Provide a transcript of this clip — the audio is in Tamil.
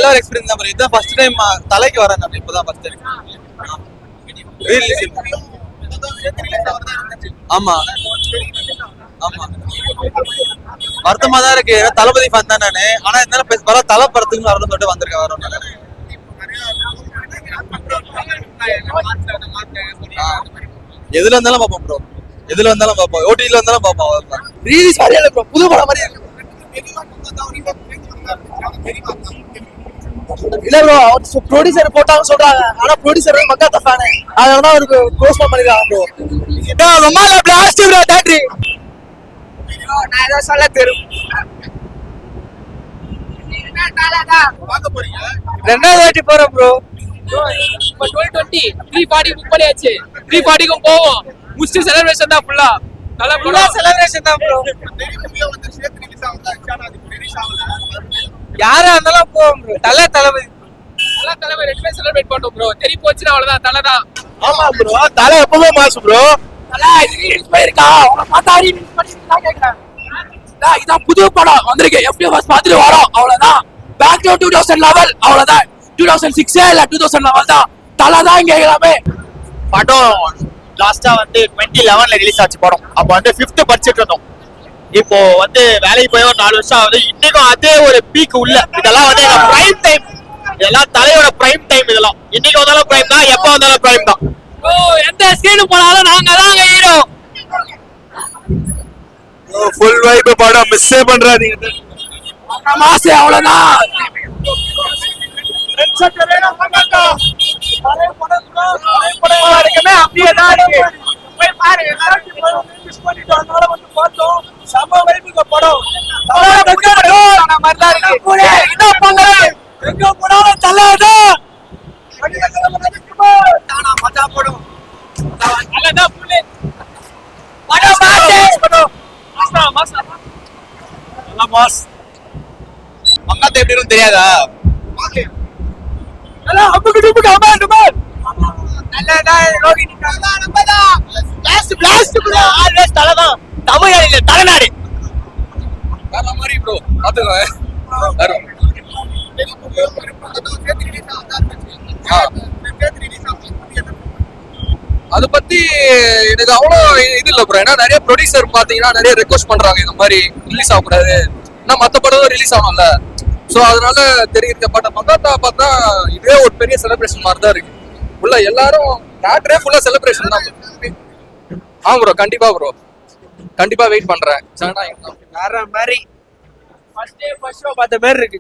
நல்ல ஒரு எக்ஸ்பீரியன்ஸ் தான் ப்ரோ. இதுதான் ஃபர்ஸ்ட் டைம் தலைக்கு வரேன் நான். இப்போதான் ஃபர்ஸ்ட் டைம். ஆமா ஆமா வருத்தமா தான் இருக்கு. தளபதி ஃபேன் தான் நானு. ஆனா இருந்தாலும் வர தலை படத்துக்கு வரணும்னு சொல்லிட்டு வந்திருக்கேன். வரும் எதுல இருந்தாலும் பாப்போம் ப்ரோ. எதுல வந்தாலும் பாப்போம். ஓடில வந்தாலும் பாப்போம். ரீலீஸ் மாதிரியே இல்ல ப்ரோ. புது படம் மாதிரி இருக்கு. இல்ல ப்ரோ, ப்ரொடியூசர் போட்டாங்க சொல்றாங்க. ஆனா ப்ரொடியூசர் மக்காத்த ஃபேன். அதனால அவருக்கு க்ளோஸ் பண்ணிருக்காங்க ப்ரோ. இதோ ரொம்ப பிளாஸ்ட் ப்ரோ தேட்டரி. நான் ஏதோ சொல்ல தெரியும். ரெண்டாவது வாட்டி போறோம் ப்ரோ. 2020 340 புக் பண்ணியாச்சு. 340க்கும் போவோம். முஸ்ட் செலிப்ரேஷன் தான் ஃபுல்லா. நல்லா செலிப்ரேஷன் தான் ப்ரோ. யாரா இருந்தாலும் போவோம் ப்ரோ. தளபதி ரெண்டுமே செலிப்ரேட் பண்ணோம் ப்ரோ. தெரி போச்சுனா அவ்வளவுதான். தலை தான். ஆமா ப்ரோ. தலை எப்பவுமே மாசு ப்ரோ. தலை ரீல்ஸ் போயிருக்கா. அவள பார்த்தா ரீல்ஸ் பண்ணிட்டு கேக்குறாங்க. இதான் புது படம் வந்திருக்கு. FDFS பார்த்துட்டு வரோம். அவ்வளவுதான். Back to 2000 level. அவ்வளவுதான். 2006 இல்ல 2000 லெவல் தான். தலை தான் இங்க எல்லாமே. படம் லாஸ்டா வந்து 2011 ரிலீஸ் ஆச்சு படம். அப்ப வந்து 5th படிச்சிட்டு இருந்தோம். இப்போ வந்து வேலைக்கு போய் ஒரு 4 வருஷம் ஆகுது. இன்னைக்கும் அதே ஒரு பீக் உள்ள. இதெல்லாம் வந்து எங்க பிரைம் டைம். இதெல்லாம் தலையோட பிரைம் டைம். இதெல்லாம் இன்னைக்கு வந்தாலும் பிரைம் தான், எப்ப வந்தாலும் பிரைம் தான். ஓ, எந்த ஸ்கிரீன் போனாலும் நாங்க தான் ஹீரோ. ஃபுல் வைப் படம் மிஸ் பண்றாதீங்க. மாசே அவ்வளவுதான். அப்படியே தான் இருக்கு. போய் பாருங்க. மிஸ் பண்ணிட்டோம். அதனால வந்து பார்த்தோம். செம வைப்புங்க படம். இதான் பண்ற. எங்க போனாலும் தள்ளாது. தானா மஜா படம். நல்லதான் புள்ளே. படம் மாசே படம். மாசா நல்லா மாஸ். மங்காத்த எப்படி இருக்கும் தெரியாதா? நல்லா அம்புக்கு டும்புக்கு அம்மா. நல்லதா ரோகிணி நல்லா நம்பதா. Blast bro. ஆல்வேஸ் தலை தான். தமிழ்நாடு இல்ல தலைநாடு. வேற மாதிரி ப்ரோ. பாத்துக்கோ. வரும். அது பத்தி எனக்கு அவ்வளோ இது இல்லை ப்ரோ. ஏன்னா நிறைய ப்ரொடியூசர் பாத்தீங்கன்னா நிறைய ரெக்வஸ்ட் பண்றாங்க இந்த மாதிரி ரிலீஸ் ஆகக்கூடாது. ஏன்னா மற்ற படம் ரிலீஸ் ஆகணும்ல. ஸோ அதனால தெரியுது. பட் மகாத்தா பார்த்தா இதே ஒரு பெரிய செலிப்ரேஷன் மாதிரி தான் இருக்கு. உள்ள எல்லாரும் தேட்டரே ஃபுல்லா செலிப்ரேஷன் தான். ப்ரோ கண்டிப்பா ப்ரோ. கண்டிப்பா வெயிட் பண்றேன். வேற மாதிரி ஃபர்ஸ்ட் ஷோ பார்த்த மாதிரி இருக்கு.